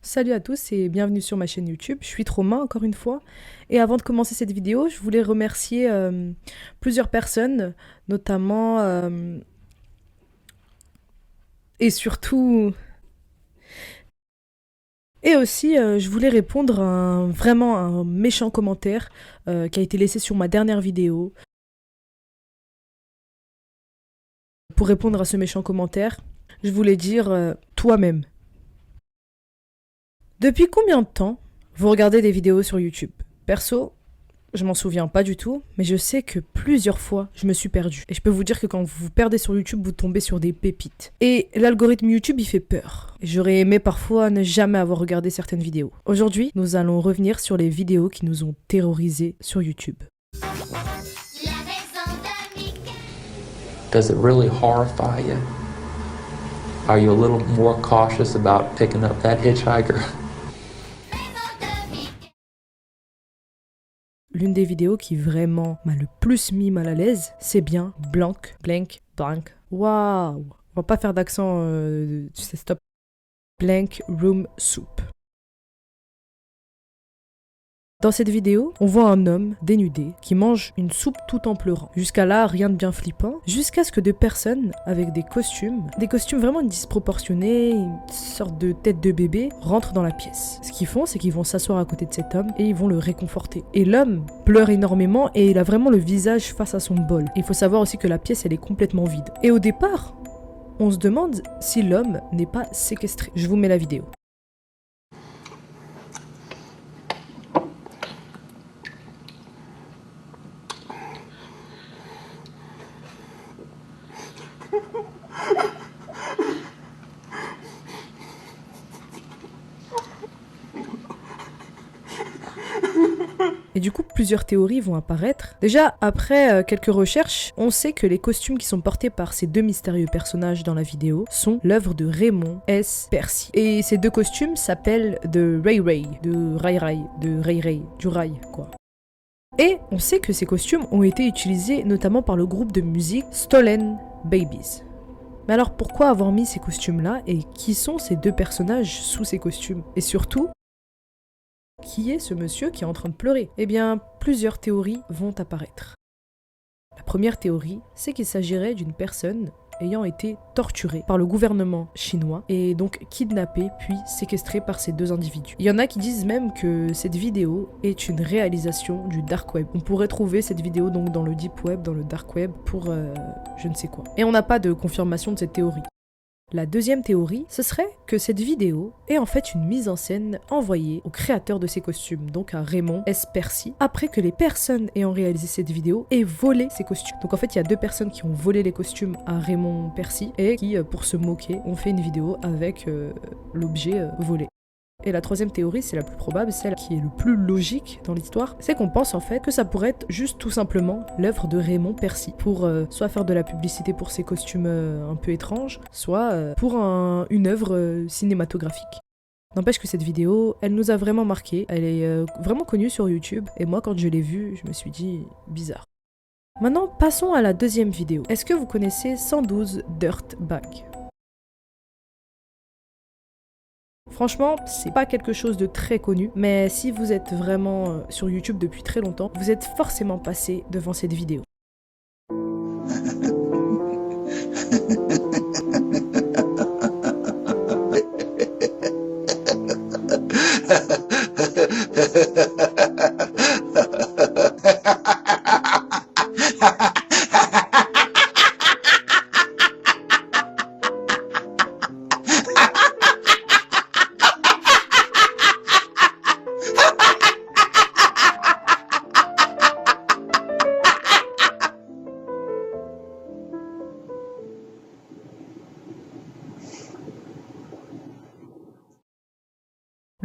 Salut à tous et bienvenue sur ma chaîne YouTube. Je suis Romain encore une fois. Et avant de commencer cette vidéo, je voulais remercier plusieurs personnes, notamment et surtout... Et aussi, je voulais répondre à vraiment un méchant commentaire qui a été laissé sur ma dernière vidéo. Pour répondre à ce méchant commentaire, je voulais dire toi-même. Depuis combien de temps vous regardez des vidéos sur YouTube? Perso, je m'en souviens pas du tout, mais je sais que plusieurs fois, je me suis perdue. Et je peux vous dire que quand vous vous perdez sur YouTube, vous tombez sur des pépites. Et l'algorithme YouTube, il fait peur. J'aurais aimé parfois ne jamais avoir regardé certaines vidéos. Aujourd'hui, nous allons revenir sur les vidéos qui nous ont terrorisés sur YouTube. Does it really horrify you? Are you a little more cautious about picking up that hitchhiker? L'une des vidéos qui vraiment m'a le plus mis mal à l'aise, c'est bien Blank. Waouh! On va pas faire d'accent, tu sais, stop. Blank Room Soup. Dans cette vidéo, on voit un homme dénudé qui mange une soupe tout en pleurant. Jusqu'à là, rien de bien flippant, jusqu'à ce que deux personnes avec des costumes vraiment disproportionnés, une sorte de tête de bébé, rentrent dans la pièce. Ce qu'ils font, c'est qu'ils vont s'asseoir à côté de cet homme et ils vont le réconforter. Et l'homme pleure énormément et il a vraiment le visage face à son bol. Il faut savoir aussi que la pièce, elle est complètement vide. Et au départ, on se demande si l'homme n'est pas séquestré. Je vous mets la vidéo. Et du coup, plusieurs théories vont apparaître. Déjà, après quelques recherches, on sait que les costumes qui sont portés par ces deux mystérieux personnages dans la vidéo sont l'œuvre de Raymond S. Percy. Et ces deux costumes s'appellent de Ray Ray, du rail, quoi. Et on sait que ces costumes ont été utilisés notamment par le groupe de musique Stolen Babies. Mais alors pourquoi avoir mis ces costumes-là et qui sont ces deux personnages sous ces costumes? Et surtout, qui est ce monsieur qui est en train de pleurer? Eh bien, plusieurs théories vont apparaître. La première théorie, c'est qu'il s'agirait d'une personne ayant été torturée par le gouvernement chinois et donc kidnappée puis séquestrée par ces deux individus. Il y en a qui disent même que cette vidéo est une réalisation du dark web. On pourrait trouver cette vidéo donc dans le deep web, dans le dark web pour je ne sais quoi. Et on n'a pas de confirmation de cette théorie. La deuxième théorie, ce serait que cette vidéo est en fait une mise en scène envoyée au créateur de ces costumes, donc à Raymond S. Percy, après que les personnes ayant réalisé cette vidéo aient volé ces costumes. Donc en fait, il y a deux personnes qui ont volé les costumes à Raymond Percy et qui, pour se moquer, ont fait une vidéo avec l'objet volé. Et la troisième théorie, c'est la plus probable, celle qui est le plus logique dans l'histoire, c'est qu'on pense en fait que ça pourrait être juste tout simplement l'œuvre de Raymond Percy, pour soit faire de la publicité pour ses costumes un peu étranges, soit pour une œuvre cinématographique. N'empêche que cette vidéo, elle nous a vraiment marqué, elle est vraiment connue sur YouTube, et moi quand je l'ai vue, je me suis dit bizarre. Maintenant, passons à la deuxième vidéo. Est-ce que vous connaissez 112 Dirtbag ? Franchement, c'est pas quelque chose de très connu, mais si vous êtes vraiment sur YouTube depuis très longtemps, vous êtes forcément passé devant cette vidéo.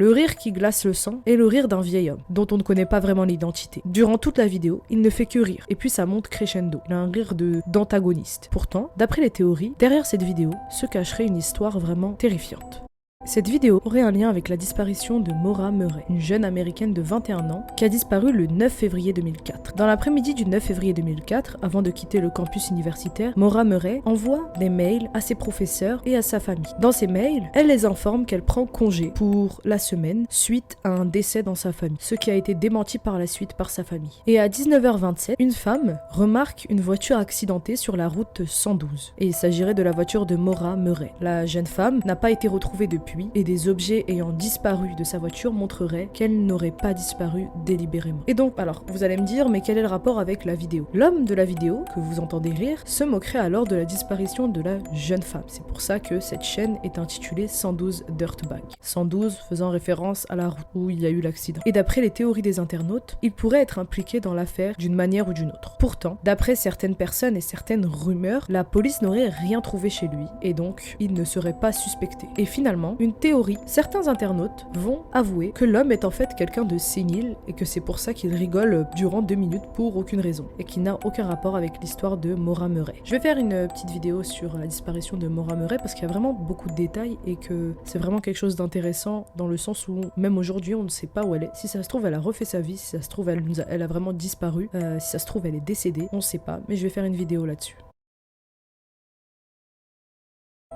Le rire qui glace le sang est le rire d'un vieil homme, dont on ne connaît pas vraiment l'identité. Durant toute la vidéo, il ne fait que rire, et puis ça monte crescendo. Il a un rire d'antagoniste. Pourtant, d'après les théories, derrière cette vidéo se cacherait une histoire vraiment terrifiante. Cette vidéo aurait un lien avec la disparition de Maura Murray, une jeune américaine de 21 ans qui a disparu le 9 février 2004. Dans l'après-midi du 9 février 2004, avant de quitter le campus universitaire, Maura Murray envoie des mails à ses professeurs et à sa famille. Dans ces mails, elle les informe qu'elle prend congé pour la semaine suite à un décès dans sa famille, ce qui a été démenti par la suite par sa famille. Et à 19h27, une femme remarque une voiture accidentée sur la route 112. Et il s'agirait de la voiture de Maura Murray. La jeune femme n'a pas été retrouvée depuis et des objets ayant disparu de sa voiture montreraient qu'elle n'aurait pas disparu délibérément. Et donc, alors, vous allez me dire, mais quel est le rapport avec la vidéo? L'homme de la vidéo, que vous entendez rire, se moquerait alors de la disparition de la jeune femme. C'est pour ça que cette chaîne est intitulée 112 Dirtbag. 112 faisant référence à la route où il y a eu l'accident. Et d'après les théories des internautes, il pourrait être impliqué dans l'affaire d'une manière ou d'une autre. Pourtant, d'après certaines personnes et certaines rumeurs, la police n'aurait rien trouvé chez lui et donc il ne serait pas suspecté. Et finalement, une théorie, certains internautes vont avouer que l'homme est en fait quelqu'un de sénile et que c'est pour ça qu'il rigole durant 2 minutes pour aucune raison et qui n'a aucun rapport avec l'histoire de Maura Murray. Je vais faire une petite vidéo sur la disparition de Maura Murray parce qu'il y a vraiment beaucoup de détails et que c'est vraiment quelque chose d'intéressant dans le sens où même aujourd'hui on ne sait pas où elle est. Si ça se trouve elle a refait sa vie, si ça se trouve elle a vraiment disparu, si ça se trouve elle est décédée, on ne sait pas, mais je vais faire une vidéo là-dessus.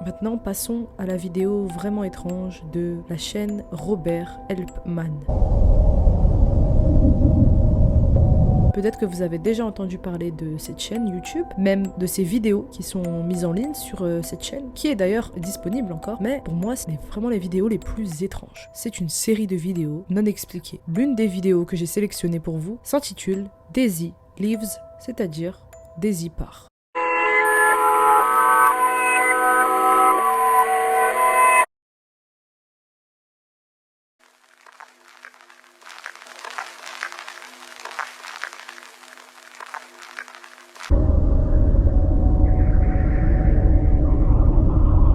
Maintenant, passons à la vidéo vraiment étrange de la chaîne Robert Helpman. Peut-être que vous avez déjà entendu parler de cette chaîne YouTube, même de ces vidéos qui sont mises en ligne sur cette chaîne, qui est d'ailleurs disponible encore, mais pour moi, c'est vraiment les vidéos les plus étranges. C'est une série de vidéos non expliquées. L'une des vidéos que j'ai sélectionnées pour vous s'intitule Daisy Leaves, c'est-à-dire Daisy part.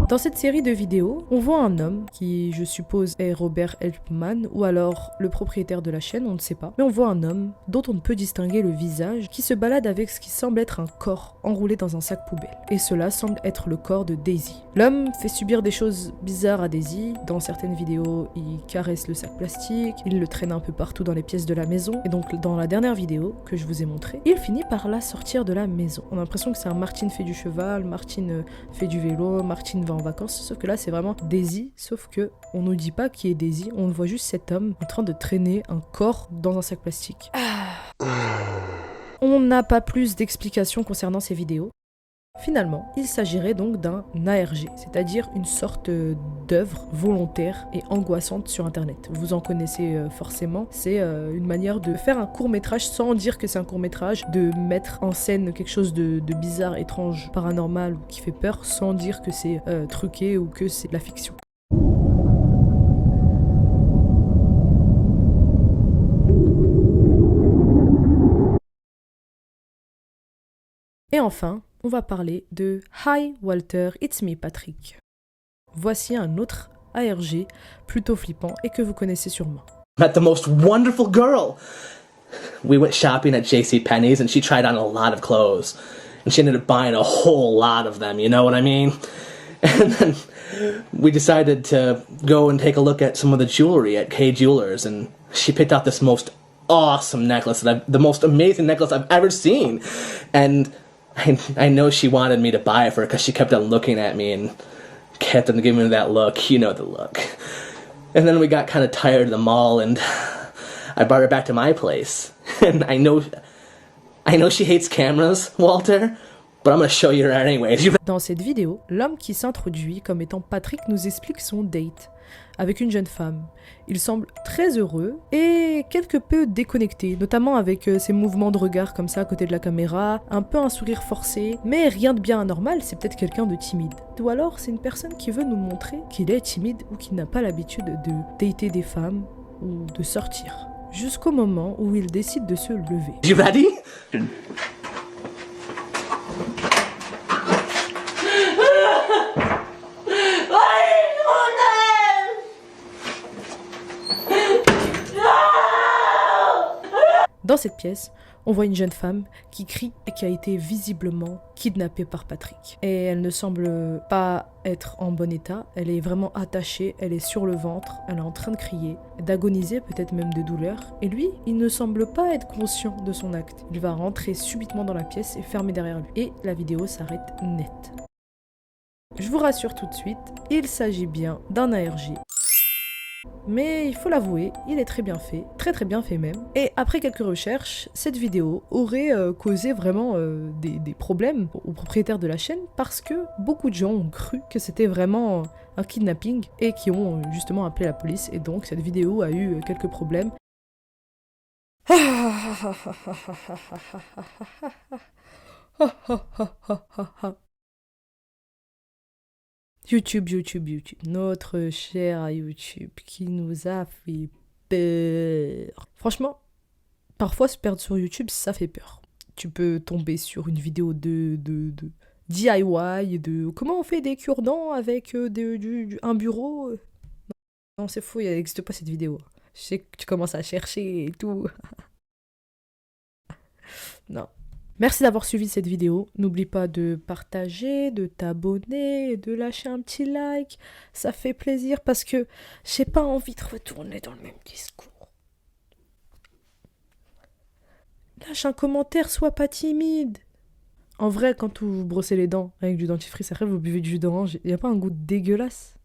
Dans cette série de vidéos, on voit un homme qui, je suppose, est Robert Helpman ou alors le propriétaire de la chaîne, on ne sait pas. Mais on voit un homme dont on ne peut distinguer le visage qui se balade avec ce qui semble être un corps enroulé dans un sac poubelle. Et cela semble être le corps de Daisy. L'homme fait subir des choses bizarres à Daisy. Dans certaines vidéos, il caresse le sac plastique, il le traîne un peu partout dans les pièces de la maison. Et donc dans la dernière vidéo que je vous ai montrée, il finit par la sortir de la maison. On a l'impression que c'est un Martine fait du cheval, Martine fait du vélo, Martine va en vacances, sauf que là c'est vraiment Daisy, sauf que on nous dit pas qui est Daisy, on voit juste cet homme en train de traîner un corps dans un sac plastique. On n'a pas plus d'explications concernant ces vidéos. Finalement, il s'agirait donc d'un ARG, c'est-à-dire une sorte d'œuvre volontaire et angoissante sur internet. Vous en connaissez forcément, c'est une manière de faire un court-métrage sans dire que c'est un court-métrage, de mettre en scène quelque chose de bizarre, étrange, paranormal ou qui fait peur sans dire que c'est truqué ou que c'est de la fiction. Et enfin, on va parler de Hi Walter, it's me Patrick. Voici un autre ARG plutôt flippant et que vous connaissez sûrement. Met the most wonderful girl. We went shopping at JCPenney's and she tried on a lot of clothes. And she ended up buying a whole lot of them, you know what I mean? And then we decided to go and take a look at some of the jewelry at K Jewelers, and she picked out this most awesome necklace, the most amazing necklace I've ever seen. And I know she wanted me to buy it for her because she kept on looking at me and kept on giving me that look. You know the look. And then we got kind of tired of the mall and I brought her back to my place. And I know she hates cameras, Walter, but I'm gonna show you her anyways. Dans cette vidéo, l'homme qui s'introduit comme étant Patrick nous explique son date avec une jeune femme. Il semble très heureux et quelque peu déconnecté, notamment avec ses mouvements de regard comme ça à côté de la caméra, un peu un sourire forcé, mais rien de bien anormal, c'est peut-être quelqu'un de timide. Ou alors c'est une personne qui veut nous montrer qu'il est timide ou qu'il n'a pas l'habitude de dater des femmes ou de sortir. Jusqu'au moment où il décide de se lever. You ready? Dans cette pièce, on voit une jeune femme qui crie et qui a été visiblement kidnappée par Patrick. Et elle ne semble pas être en bon état, elle est vraiment attachée, elle est sur le ventre, elle est en train de crier, d'agoniser, peut-être même de douleur. Et lui, il ne semble pas être conscient de son acte. Il va rentrer subitement dans la pièce et fermer derrière lui. Et la vidéo s'arrête net. Je vous rassure tout de suite, il s'agit bien d'un ARG. Mais il faut l'avouer, il est très bien fait, très bien fait même. Et après quelques recherches, cette vidéo aurait causé vraiment des problèmes aux propriétaires de la chaîne parce que beaucoup de gens ont cru que c'était vraiment un kidnapping et qui ont justement appelé la police. Et donc cette vidéo a eu quelques problèmes. YouTube, notre cher YouTube qui nous a fait peur. Franchement, parfois se perdre sur YouTube, ça fait peur. Tu peux tomber sur une vidéo de DIY, de comment on fait des cure-dents avec un bureau. Non, c'est faux, il n'existe pas cette vidéo. Je sais que tu commences à chercher et tout. Non. Merci d'avoir suivi cette vidéo. N'oublie pas de partager, de t'abonner, de lâcher un petit like. Ça fait plaisir parce que j'ai pas envie de retourner dans le même discours. Lâche un commentaire, sois pas timide. En vrai, quand vous brossez les dents avec du dentifrice, après vous buvez du jus d'orange, il n'y a pas un goût dégueulasse?